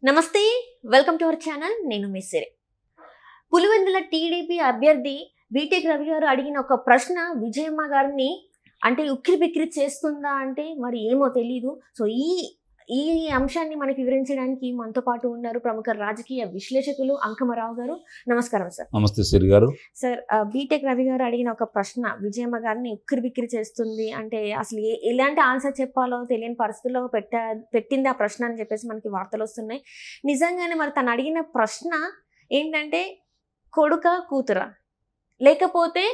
నమస్తే, welcome to our channel. నేను మీ సిరి. Pulivendula TDP అభ్యర్థి బీటెక్ రవి గారు అడిగిన ఒక ప్రశ్న విజయమ్మ గారిని అంటే ఉక్కిరి బిక్కిరి చేస్తుందా అంటే మరి ఏమో తెలీదు. సో ఈ అంశాన్ని మనకి వివరించడానికి మనతో పాటు ఉన్నారు ప్రముఖ రాజకీయ విశ్లేషకులు అంకమరావు గారు. నమస్కారం సార్. నమస్తే సిరి గారు. సార్, బీటెక్ రవి గారు అడిగిన ఒక ప్రశ్న విజయమ్మ గారిని ఉక్కిరి బిక్కిరి చేస్తుంది అంటే అసలు ఎలాంటి ఆన్సర్ చెప్పాలో తెలియని పరిస్థితుల్లో పెట్టింది ఆ ప్రశ్న అని చెప్పేసి మనకి వార్తలు వస్తున్నాయి. నిజంగానే మరి తను అడిగిన ప్రశ్న ఏంటంటే కొడుక కూతురా, లేకపోతే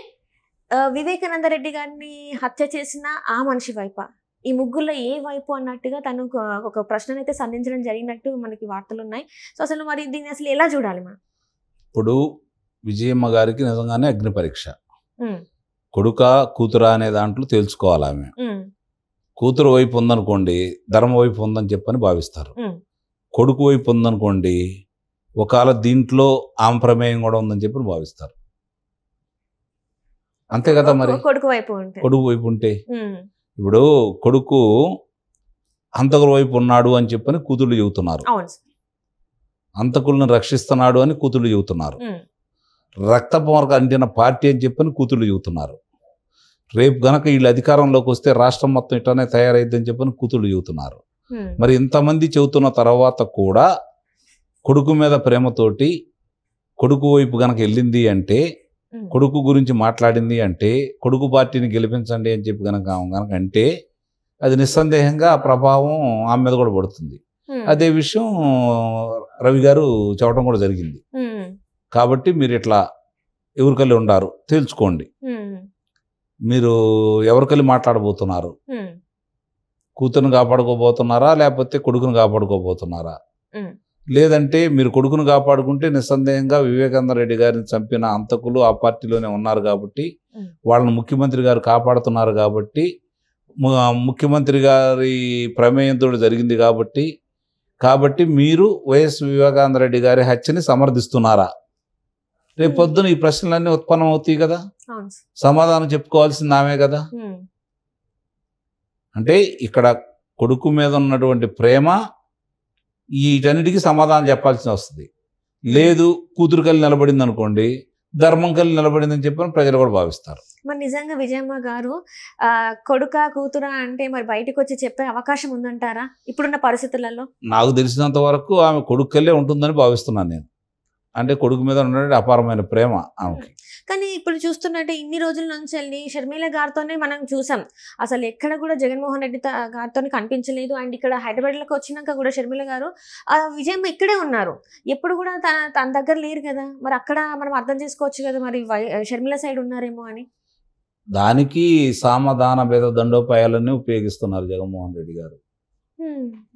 వివేకానంద రెడ్డి గారిని హత్య చేసిన ఆ మనిషి వైపా, ఈ ముగ్గురులో ఏ వైపు అన్నట్టుగా తను ఒక ప్రశ్ననైతే సంధించడం జరిగినట్టు మనకి వార్తలు ఉన్నాయి. సో అసలు మరి దీన్ని అసలు ఎలా చూడాలి మనం? ఇప్పుడు విజయమ్మ గారికి నిజంగానే అగ్ని పరీక్ష. కొడుక కూతురా అనే దాంట్లో తెలుసుకోవాలి. ఆమె కూతురు వైపు ఉందనుకోండి ధర్మ వైపు ఉందని చెప్పని భావిస్తారు. కొడుకు వైపు ఉందనుకోండి ఒకవేళ దీంట్లో ఆమె ప్రమేయం కూడా ఉందని చెప్పని భావిస్తారు. అంతే కదా. మరి కొడుకు వైపు ఉంటే ఇప్పుడు కొడుకు హంతకుల వైపు ఉన్నాడు అని చెప్పని కూతుళ్ళు చెబుతున్నారు, హంతకులను రక్షిస్తున్నాడు అని కూతుళ్ళు చెబుతున్నారు, రక్తపు మరక అంటిన పార్టీ అని చెప్పని కూతుళ్ళు చెబుతున్నారు. రేపు గనక వీళ్ళు అధికారంలోకి వస్తే రాష్ట్రం మొత్తం ఇట్లానే తయారైద్దని చెప్పని కూతుళ్ళు చెబుతున్నారు. మరి ఇంతమంది చెబుతున్న తర్వాత కూడా కొడుకు మీద ప్రేమతోటి కొడుకు వైపు గనక వెళ్ళింది అంటే, కొడుకు గురించి మాట్లాడింది అంటే, కొడుకు పార్టీని గెలిపించండి అని చెప్పి గనక అంటే అది నిస్సందేహంగా ఆ ప్రభావం ఆమె మీద కూడా పడుతుంది. అదే విషయం రవి గారు చెప్పడం కూడా జరిగింది. కాబట్టి మీరు ఇట్లా ఎవరికల్లి ఉండారు తేల్చుకోండి. మీరు ఎవరికల్లి మాట్లాడబోతున్నారు? కూతురుని కాపాడుకోబోతున్నారా లేకపోతే కొడుకుని కాపాడుకోబోతున్నారా? లేదంటే మీరు కొడుకును కాపాడుకుంటే నిస్సందేహంగా వివేకానంద రెడ్డి గారిని చంపిన హంతకులు ఆ పార్టీలోనే ఉన్నారు కాబట్టి వాళ్ళని ముఖ్యమంత్రి గారు కాపాడుతున్నారు కాబట్టి, ముఖ్యమంత్రి గారి ప్రమేయంతో జరిగింది కాబట్టి మీరు వైఎస్ వివేకానంద రెడ్డి గారి హత్యని సమర్థిస్తున్నారా? రేపు పొద్దున ఈ ప్రశ్నలన్నీ ఉత్పన్నం అవుతాయి కదా, సమాధానం చెప్పుకోవాల్సింది ఆమె కదా. అంటే ఇక్కడ కొడుకు మీద ఉన్నటువంటి ప్రేమ వీటన్నిటికీ సమాధానం చెప్పాల్సి వస్తుంది. లేదు కూతురు కలిసి నిలబడింది అనుకోండి, ధర్మం కలిసి నిలబడిందని చెప్పని ప్రజలు కూడా భావిస్తారు. మరి నిజంగా విజయమ్మ గారు కొడుక కూతురా అంటే మరి బయటకు వచ్చి చెప్పే అవకాశం ఉందంటారా ఇప్పుడున్న పరిస్థితులలో? నాకు తెలిసినంత వరకు ఆమె కొడుకు కల్లే ఉంటుందని భావిస్తున్నాను నేను. అంటే కొడుకు మీద ఉన్నటువంటి అపారమైన ప్రేమ ఆమెకి. కానీ ఇప్పుడు చూస్తున్నట్టే ఇన్ని రోజుల నుంచి వెళ్ళి షర్మిల గారితోనే మనం చూసాం, అసలు ఎక్కడ కూడా జగన్మోహన్ రెడ్డి గారితో కనిపించలేదు. అండ్ ఇక్కడ హైదరాబాద్లోకి వచ్చినాక కూడా షర్మిల గారు విజయమ్మ ఇక్కడే ఉన్నారు, ఎప్పుడు కూడా తన దగ్గర లేరు కదా. మరి అక్కడ మనం అర్థం చేసుకోవచ్చు కదా మరి షర్మిల సైడ్ ఉన్నారేమో అని. దానికి సామధాన భేద దండోపాయాలన్నీ ఉపయోగిస్తున్నారు జగన్మోహన్ రెడ్డి గారు.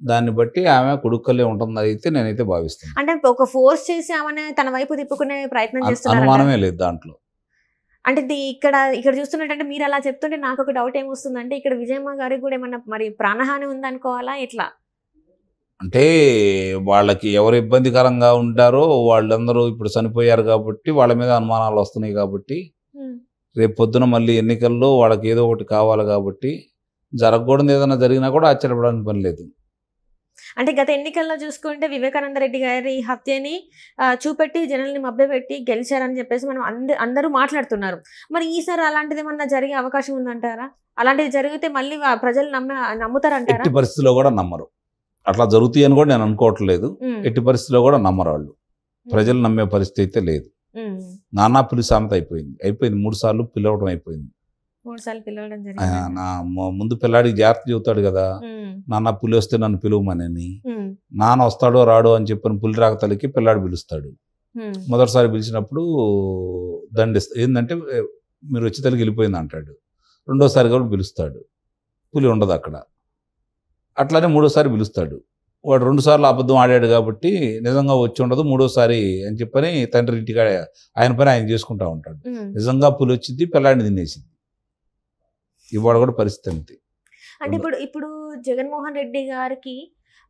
దాన్ని బట్టి ఆమె కొడుకులే ఉంటుంది అయితే నేనైతే భావిస్తాను. అంటే ఒక ఫోర్స్ చేసి ఆమె తన వైపు తిప్పుకునే ప్రయత్నం చేస్తున్నారు, అనుమానమే లేదు దాంట్లో. అంటే ఇక్కడ చూస్తున్నట్టు మీరు అలా చెప్తుంటే నాకు ఒక డౌట్ ఏమొస్తుందంటే, ఇక్కడ విజయమ్మ గారికి కూడా ఏమన్నా మరి ప్రాణహాని ఉందనుకోవాలా ఎట్లా? అంటే వాళ్ళకి ఎవరు ఇబ్బందికరంగా ఉంటారో వాళ్ళందరూ ఇప్పుడు చనిపోయారు కాబట్టి వాళ్ళ మీద అనుమానాలు వస్తున్నాయి కాబట్టి రేపు పొద్దున మళ్ళీ ఎన్నికల్లో వాళ్ళకి ఏదో ఒకటి కావాలి కాబట్టి జరగకూడదు ఏదైనా జరిగినా కూడా ఆశ్చర్యపడానికి పని లేదు. అంటే గత ఎన్నికల్లో చూసుకుంటే వివేకానంద రెడ్డి గారి హత్యని చూపెట్టి జనాల్ని మభ్యపెట్టి గెలిచారని చెప్పేసి మనం అందరూ మాట్లాడుతున్నారు. మరి ఈసారి అలాంటిది ఏమన్నా జరిగే అవకాశం ఉందంటారా? అలాంటిది జరిగితే మళ్ళీ ప్రజలు నమ్ముతారంటారా? ఎట్టి పరిస్థితిలో కూడా నమ్మరు. అట్లా జరుగుతాయి అని కూడా నేను అనుకోవట్లేదు. ఎట్టి పరిస్థితిలో కూడా నమ్మరు వాళ్ళు. ప్రజలు నమ్మే పరిస్థితి అయితే లేదు. నానా పిలుసు సామెత అయిపోయింది. 3 సార్లు పిలవడం అయిపోయింది. 3 సార్లు పిలవడం ముందు పిల్లాడికి జాగ్రత్త చెబుతాడు కదా, నాన్న పులి వస్తే నన్ను పిలువమని. నాన్న వస్తాడో రాడో అని చెప్పిన పులి రాకతలకి పిల్లాడు పిలుస్తాడు. మొదటిసారి పిలిచినప్పుడు దండిస్తాడు, ఏంటంటే మీరు వచ్చి తల్లికి వెళ్ళిపోయింది అంటాడు. రెండోసారి కూడా పిలుస్తాడు, పులి ఉండదు అక్కడ. అట్లానే మూడోసారి పిలుస్తాడు. వాడు 2 సార్లు అబద్ధం ఆడాడు కాబట్టి నిజంగా వచ్చి ఉండదు, మూడోసారి అని చెప్పని తండ్రి ఇంటికి ఆయన పని ఆయన చేసుకుంటా ఉంటాడు. నిజంగా పులి వచ్చింది, పిల్లాడిని తినేసింది. ఇవాడు కూడా పరిస్థితి అంతే. అంటే ఇప్పుడు జగన్మోహన్ రెడ్డి గారికి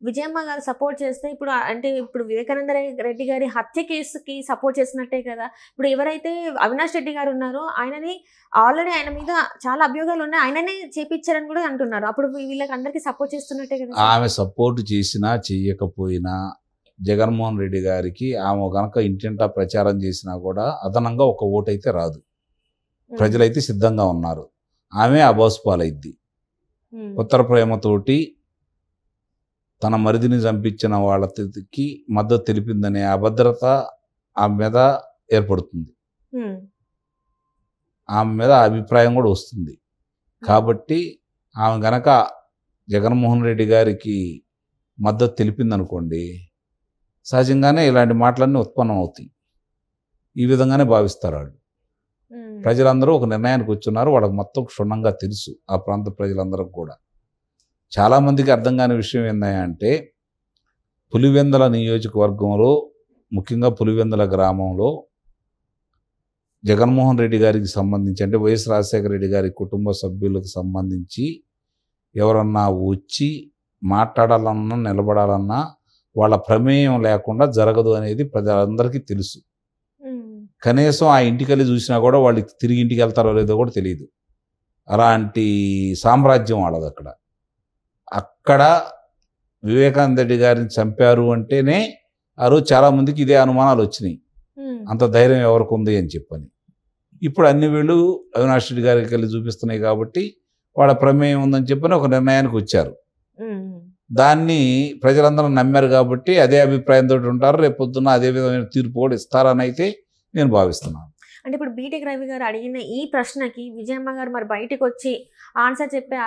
విజయమ్మ గారు సపోర్ట్ చేస్తే ఇప్పుడు వివేకానంద రెడ్డి గారి హత్య కేసుకి సపోర్ట్ చేసినట్టే కదా. ఇప్పుడు ఎవరైతే అవినాష్ రెడ్డి గారు ఉన్నారో ఆయనని ఆల్రెడీ ఆయన మీద చాలా అభియోగాలు ఉన్నాయి, ఆయననే చేపించారని కూడా అంటున్నారు. అప్పుడు వీళ్ళకి అందరికీ సపోర్ట్ చేస్తున్నట్టే కదా. ఆమె సపోర్ట్ చేసినా చెయ్యకపోయినా జగన్మోహన్ రెడ్డి గారికి ఆమె కనుక ఇంటింటా ప్రచారం చేసినా కూడా అదనంగా ఒక ఓటు అయితే రాదు. ప్రజలైతే సిద్ధంగా ఉన్నారు. ఆమె అబాసుపాలైద్ది. ఉత్తర ప్రేమతోటి తన మరిదిని చంపించిన వాళ్ళకి మద్దతు తెలిపిందనే అభద్రత ఆమె మీద ఏర్పడుతుంది. ఆమె మీద అభిప్రాయం కూడా వస్తుంది. కాబట్టి ఆమె గనక జగన్మోహన్ రెడ్డి గారికి మద్దతు తెలిపిందనుకోండి, సహజంగానే ఇలాంటి మాటలన్నీ ఉత్పన్నం అవుతాయి. ఈ విధంగానే భావిస్తారు వాళ్ళు. ప్రజలందరూ ఒక నిర్ణయానికి వచ్చున్నారు. వాళ్ళకి మొత్తం క్షుణ్ణంగా తెలుసు. ఆ ప్రాంత ప్రజలందరూ కూడా. చాలామందికి అర్థం కాని విషయం ఏంటంటే, పులివెందుల నియోజకవర్గంలో, ముఖ్యంగా పులివెందుల గ్రామంలో జగన్మోహన్ రెడ్డి గారికి సంబంధించి, అంటే వైఎస్ రాజశేఖర రెడ్డి గారి కుటుంబ సభ్యులకు సంబంధించి ఎవరన్నా వచ్చి మాట్లాడాలన్నా నిలబడాలన్నా వాళ్ళ ప్రమేయం లేకుండా జరగదు అనేది ప్రజలందరికీ తెలుసు. కనీసం ఆ ఇంటికి వెళ్ళి చూసినా కూడా వాళ్ళు తిరిగి ఇంటికి వెళ్తారో లేదో కూడా తెలియదు. అలాంటి సామ్రాజ్యం వాళ్ళది అక్కడ. అక్కడ వివేకానంద రెడ్డి గారిని చంపారు అంటేనే ఆ రోజు చాలామందికి ఇదే అనుమానాలు వచ్చినాయి. అంత ధైర్యం ఎవరికి ఉంది అని చెప్పని. ఇప్పుడు అన్ని వీళ్ళు అవినాష్ రెడ్డి గారికి వెళ్ళి చూపిస్తున్నాయి కాబట్టి వాళ్ళ ప్రమేయం ఉందని చెప్పని ఒక నిర్ణయానికి వచ్చారు. దాన్ని ప్రజలందరూ నమ్మారు కాబట్టి అదే అభిప్రాయంతో ఉంటారు. రేపు పొద్దున్న అదే విధమైన తీర్పు కూడా ఇస్తారని అయితే నేను భావిస్తున్నాను. అంటే ఇప్పుడు బీటెక్ రవి గారు అడిగిన ఈ ప్రశ్నకి విజయమ్మ గారు మరి బయటకు వచ్చి ఆన్సర్ చెప్పే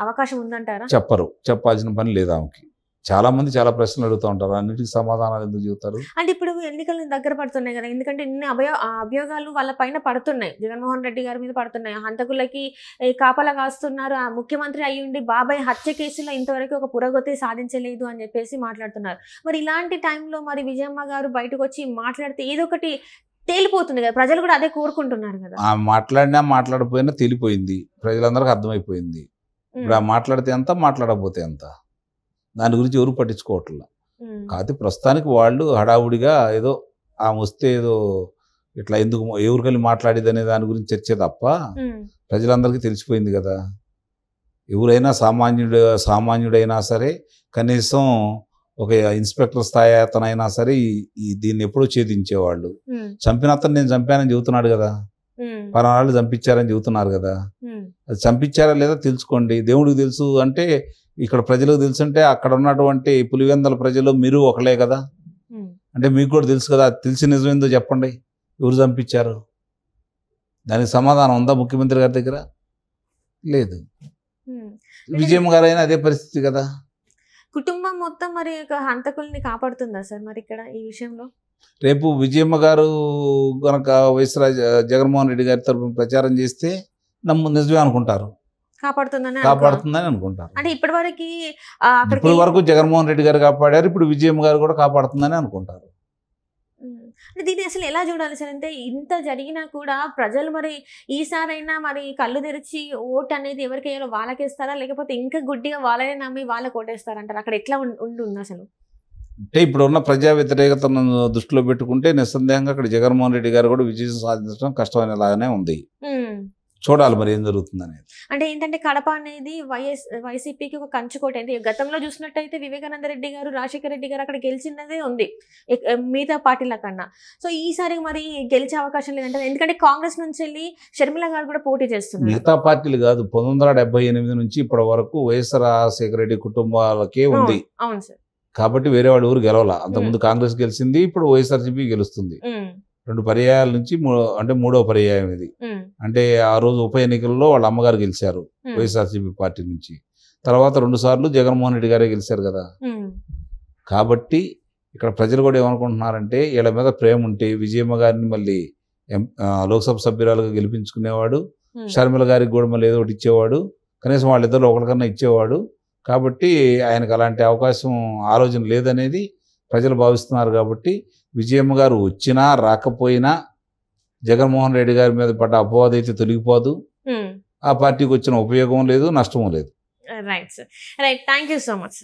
అవకాశం ఉందంటారా? చెప్పరు. చెప్పాల్సిన పని లేదు ఆమెకి. చాలా మంది చాలా ప్రశ్నలు అడుగుతూ ఉంటారు. అన్నిటికీ సమాధానాలు ఎందుకు చెబుతారు? అంటే ఇప్పుడు ఎన్నికలు దగ్గర పడుతున్నాయి కదా, ఎందుకంటే ఇన్ని అభియోగాలు వాళ్ళ పైన పడుతున్నాయి, జగన్మోహన్ రెడ్డి గారి మీద పడుతున్నాయి. హంతకులకి కాపలా కాస్తున్నారు. ఆ ముఖ్యమంత్రి అయ్యుండి బాబాయ్ హత్య కేసులో ఇంతవరకు ఒక పురోగతి సాధించలేదు అని చెప్పేసి మాట్లాడుతున్నారు. మరి ఇలాంటి టైంలో మరి విజయమ్మ గారు బయటకు వచ్చి మాట్లాడితే ఏదో ఒకటి తేలిపోతుంది కదా, ప్రజలు కూడా అదే కోరుకుంటున్నారు కదా. ఆ మాట్లాడినా మాట్లాడకపోయినా తేలిపోయింది, ప్రజలందరికీ అర్థమైపోయింది. ఇప్పుడు ఆ మాట్లాడితే ఎంత, మాట్లాడకపోతే ఎంత, దాని గురించి ఎవరు పట్టించుకోవట్లా. కాకపోతే ప్రస్తుతానికి వాళ్ళు హడావుడిగా ఏదో ఆమె వస్తే ఏదో ఇట్లా ఎందుకు ఎవరికెళ్ళి మాట్లాడేది అనే దాని గురించి చర్చే తప్ప ప్రజలందరికీ తెలిసిపోయింది కదా. ఎవరైనా సామాన్యుడైనా సరే, కనీసం ఒక ఇన్స్పెక్టర్ స్థాయి అతనైనా సరే దీన్ని ఎప్పుడూ ఛేదించేవాళ్ళు. చంపిన అతను నేను చంపానని చెబుతున్నాడు కదా, పరాళ్ళు చంపించారని చెబుతున్నారు కదా. అది చంపించారా లేదా తెలుసుకోండి. దేవుడికి తెలుసు అంటే, ఇక్కడ ప్రజలకు తెలుసు అంటే, అక్కడ ఉన్నటువంటి పులివెందుల ప్రజలు మీరు ఒకలే కదా. అంటే మీకు కూడా తెలుసు కదా. తెలిసి నిజం ఏందో చెప్పండి, ఎవరు చంపించారు? దానికి సమాధానం ఉందా ముఖ్యమంత్రి గారి దగ్గర? లేదు. విజయమ్మ గారు అయినా అదే పరిస్థితి కదా. కుటుంబం మొత్తం మరి హంతకుల్ని కాపాడుతుందా సార్ మరి ఇక్కడ ఈ విషయంలో? రేపు విజయమ్మ గారు కనుక వైఎస్ జగన్మోహన్ రెడ్డి గారి తరపున ప్రచారం చేస్తే నిజమే అనుకుంటారు, కాపాడుతుందని అనుకుంటారు. అంటే ఇప్పటి వరకు జగన్మోహన్ రెడ్డి గారు కాపాడారు, ఇప్పుడు విజయమ్మ గారు కూడా కాపాడుతుందని అనుకుంటారు. దీన్ని అసలు ఎలా చూడాలి సార్? అంటే ఇంత జరిగినా కూడా ప్రజలు మరి ఈసారైనా మరి కళ్ళు తెరిచి ఓటు అనేది ఎవరికి వేయాలో వాళ్ళకేస్తారా, లేకపోతే ఇంకా గుడ్డిగా వాళ్ళనే నమ్మి వాళ్ళకి ఓటేస్తారంటారు? అక్కడ ఎట్లా ఉంది అసలు? అంటే ఇప్పుడు ఉన్న ప్రజా వ్యతిరేకతను దృష్టిలో పెట్టుకుంటే నిస్సందేహంగా అక్కడ జగన్మోహన్ రెడ్డి గారు కూడా విజయం సాధించడం కష్టమైనలాగానే ఉంది. చూడాలి మరి ఏం జరుగుతుంది అనేది. అంటే ఏంటంటే కడప అనేది వైసీపీకి ఒక కంచుకోట. అంటే గతంలో చూసినట్టయితే వివేకానంద రెడ్డి గారు, రాజశేఖర రెడ్డి గారు అక్కడ గెలిచినదే ఉంది మిగతా పార్టీల కన్నా. సో ఈసారి మరి గెలిచే అవకాశం లేదంటే, ఎందుకంటే కాంగ్రెస్ నుంచి వెళ్ళి షర్మిల గారు కూడా పోటీ చేస్తున్నారు. మిగతా పార్టీలు కాదు, 1978 నుంచి ఇప్పటి వరకు వైఎస్ఆర్ రాజశేఖర రెడ్డి కుటుంబాలకే ఉంది. అవును సార్. కాబట్టి వేరే వాళ్ళు ఊరు గెలవాల. అంతకుముందు కాంగ్రెస్ గెలిచింది, ఇప్పుడు వైఎస్ఆర్సీపీ గెలుస్తుంది. 2 పర్యాయాల నుంచి అంటే 3వ పర్యాయం ఇది. అంటే ఆ రోజు ఉప ఎన్నికల్లో వాళ్ళ అమ్మగారు గెలిచారు వైఎస్ఆర్సీపీ పార్టీ నుంచి. తర్వాత 2 సార్లు జగన్మోహన్ రెడ్డి గారే గెలిచారు కదా. కాబట్టి ఇక్కడ ప్రజలు కూడా ఏమనుకుంటున్నారంటే, వీళ్ళ మీద ప్రేమ ఉంటే విజయమ్మ గారిని మళ్ళీ లోక్సభ సభ్యురాలుగా గెలిపించుకునేవాడు, షర్మిల గారికి కూడా మళ్ళీ ఏదో ఒకటి ఇచ్చేవాడు, కనీసం వాళ్ళిద్దరు ఒకరికన్నా ఇచ్చేవాడు. కాబట్టి ఆయనకు అలాంటి అవకాశం ఆలోచన లేదనేది ప్రజలు భావిస్తున్నారు. కాబట్టి విజయమ్మ గారు వచ్చినా రాకపోయినా జగన్మోహన్ రెడ్డి గారి మీద పడ్డ అపవాదం అయితే తొలగిపోదు. ఆ పార్టీకి వచ్చిన ఉపయోగం లేదు, నష్టం లేదు. Right sir, right. Thank you so much.